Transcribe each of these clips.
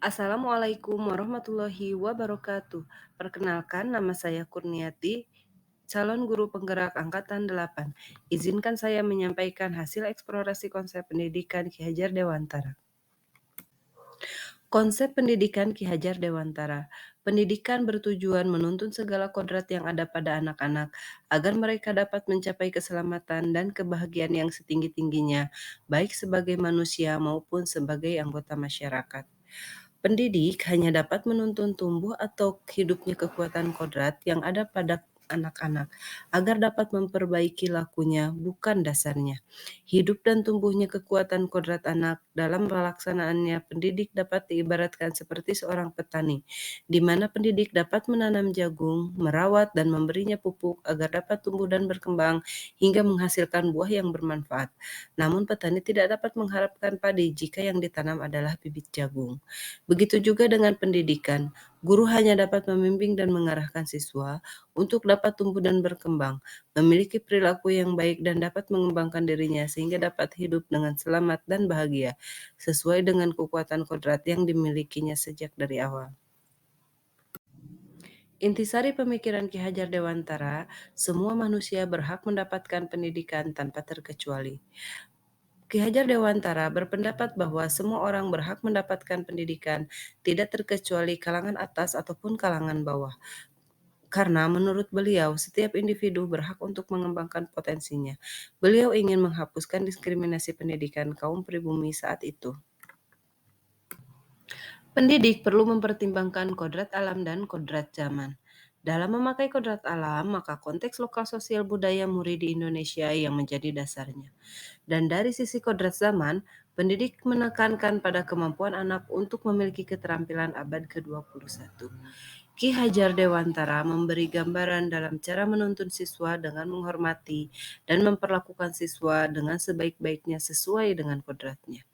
Assalamualaikum warahmatullahi wabarakatuh. Perkenalkan, nama saya Kurniati, calon guru penggerak Angkatan 8. Izinkan saya menyampaikan hasil eksplorasi konsep pendidikan Ki Hajar Dewantara. Konsep pendidikan Ki Hajar Dewantara. Pendidikan bertujuan menuntun segala kodrat yang ada pada anak-anak agar mereka dapat mencapai keselamatan dan kebahagiaan yang setinggi-tingginya, baik sebagai manusia maupun sebagai anggota masyarakat. Pendidik hanya dapat menuntun tumbuh atau hidupnya kekuatan kodrat yang ada pada anak-anak agar dapat memperbaiki lakunya, bukan dasarnya. Hidup dan tumbuhnya kekuatan kodrat anak dalam pelaksanaannya pendidik dapat diibaratkan seperti seorang petani, di mana pendidik dapat menanam jagung, merawat dan memberinya pupuk agar dapat tumbuh dan berkembang hingga menghasilkan buah yang bermanfaat. Namun petani tidak dapat mengharapkan padi jika yang ditanam adalah bibit jagung. Begitu juga dengan pendidikan, guru hanya dapat membimbing dan mengarahkan siswa untuk dapat tumbuh dan berkembang, memiliki perilaku yang baik dan dapat mengembangkan dirinya sehingga dapat hidup dengan selamat dan bahagia, sesuai dengan kekuatan kodrat yang dimilikinya sejak dari awal. Intisari pemikiran Ki Hajar Dewantara, semua manusia berhak mendapatkan pendidikan tanpa terkecuali. Ki Hajar Dewantara berpendapat bahwa semua orang berhak mendapatkan pendidikan, tidak terkecuali kalangan atas ataupun kalangan bawah. Karena menurut beliau, setiap individu berhak untuk mengembangkan potensinya. Beliau ingin menghapuskan diskriminasi pendidikan kaum pribumi saat itu. Pendidik perlu mempertimbangkan kodrat alam dan kodrat zaman. Dalam memakai kodrat alam, maka konteks lokal sosial budaya murid di Indonesia yang menjadi dasarnya. Dan dari sisi kodrat zaman, pendidik menekankan pada kemampuan anak untuk memiliki keterampilan abad ke-21. Ki Hajar Dewantara memberi gambaran dalam cara menuntun siswa dengan menghormati dan memperlakukan siswa dengan sebaik-baiknya sesuai dengan kodratnya.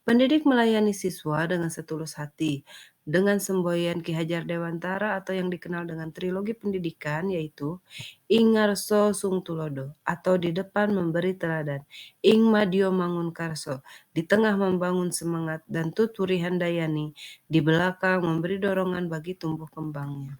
Pendidik melayani siswa dengan setulus hati, dengan semboyan Ki Hajar Dewantara atau yang dikenal dengan trilogi pendidikan yaitu Ing Ngarso Sung Tulodo atau di depan memberi teladan, Ing Madio Mangun Karso, di tengah membangun semangat dan Tuturi Handayani, di belakang memberi dorongan bagi tumbuh kembangnya.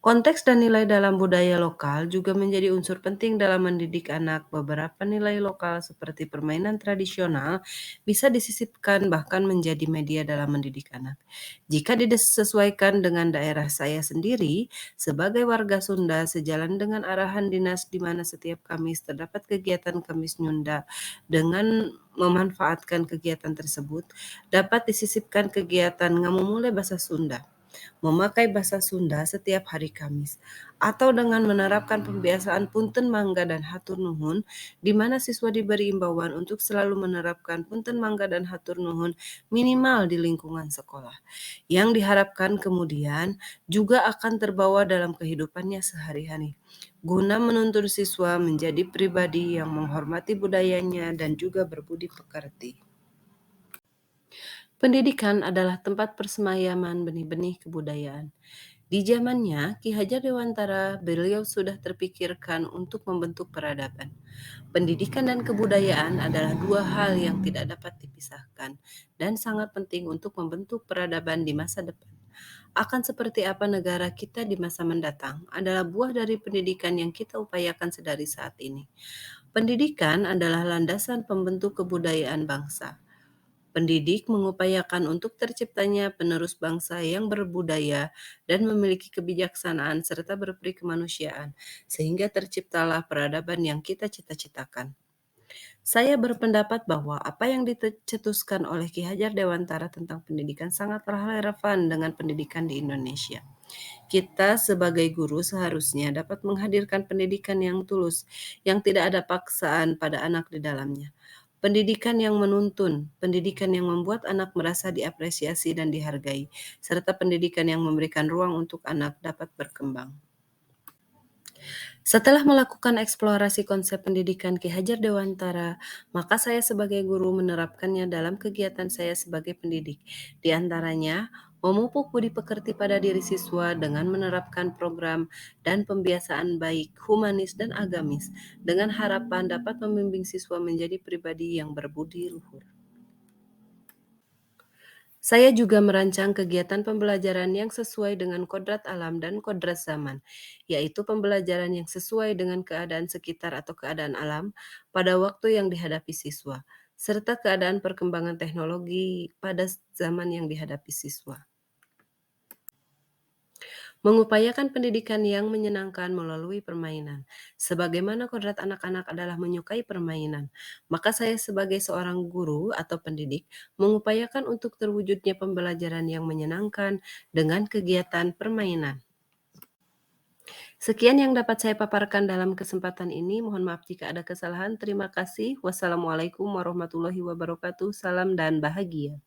Konteks dan nilai dalam budaya lokal juga menjadi unsur penting dalam mendidik anak. Beberapa nilai lokal seperti permainan tradisional bisa disisipkan bahkan menjadi media dalam mendidik anak. Jika disesuaikan dengan daerah saya sendiri, sebagai warga Sunda sejalan dengan arahan dinas di mana setiap Kamis terdapat kegiatan Kamis Nyunda dengan memanfaatkan kegiatan tersebut, dapat disisipkan kegiatan ngamumule bahasa Sunda memakai bahasa Sunda setiap hari Kamis, atau dengan menerapkan pembiasaan punten mangga dan hatur nuhun, di mana siswa diberi imbauan untuk selalu menerapkan punten mangga dan hatur nuhun minimal di lingkungan sekolah, yang diharapkan kemudian juga akan terbawa dalam kehidupannya sehari-hari, guna menuntun siswa menjadi pribadi yang menghormati budayanya dan juga berbudi pekerti. Pendidikan adalah tempat persemayaman benih-benih kebudayaan. Di zamannya, Ki Hajar Dewantara, beliau sudah terpikirkan untuk membentuk peradaban. Pendidikan dan kebudayaan adalah dua hal yang tidak dapat dipisahkan dan sangat penting untuk membentuk peradaban di masa depan. Akan seperti apa negara kita di masa mendatang adalah buah dari pendidikan yang kita upayakan sedari saat ini. Pendidikan adalah landasan pembentuk kebudayaan bangsa. Pendidik mengupayakan untuk terciptanya penerus bangsa yang berbudaya dan memiliki kebijaksanaan serta berperi kemanusiaan, sehingga terciptalah peradaban yang kita cita-citakan. Saya berpendapat bahwa apa yang dicetuskan oleh Ki Hajar Dewantara tentang pendidikan sangatlah relevan dengan pendidikan di Indonesia. Kita sebagai guru seharusnya dapat menghadirkan pendidikan yang tulus, yang tidak ada paksaan pada anak di dalamnya. Pendidikan yang menuntun, pendidikan yang membuat anak merasa diapresiasi dan dihargai, serta pendidikan yang memberikan ruang untuk anak dapat berkembang. Setelah melakukan eksplorasi konsep pendidikan Ki Hajar Dewantara, maka saya sebagai guru menerapkannya dalam kegiatan saya sebagai pendidik. Di antaranya, memupuk budi pekerti pada diri siswa dengan menerapkan program dan pembiasaan baik, humanis, dan agamis, dengan harapan dapat membimbing siswa menjadi pribadi yang berbudi luhur. Saya juga merancang kegiatan pembelajaran yang sesuai dengan kodrat alam dan kodrat zaman, yaitu pembelajaran yang sesuai dengan keadaan sekitar atau keadaan alam pada waktu yang dihadapi siswa, serta keadaan perkembangan teknologi pada zaman yang dihadapi siswa. Mengupayakan pendidikan yang menyenangkan melalui permainan. Sebagaimana kodrat anak-anak adalah menyukai permainan, maka saya sebagai seorang guru atau pendidik mengupayakan untuk terwujudnya pembelajaran yang menyenangkan dengan kegiatan permainan. Sekian yang dapat saya paparkan dalam kesempatan ini. Mohon maaf jika ada kesalahan. Terima kasih. Wassalamualaikum warahmatullahi wabarakatuh. Salam dan bahagia.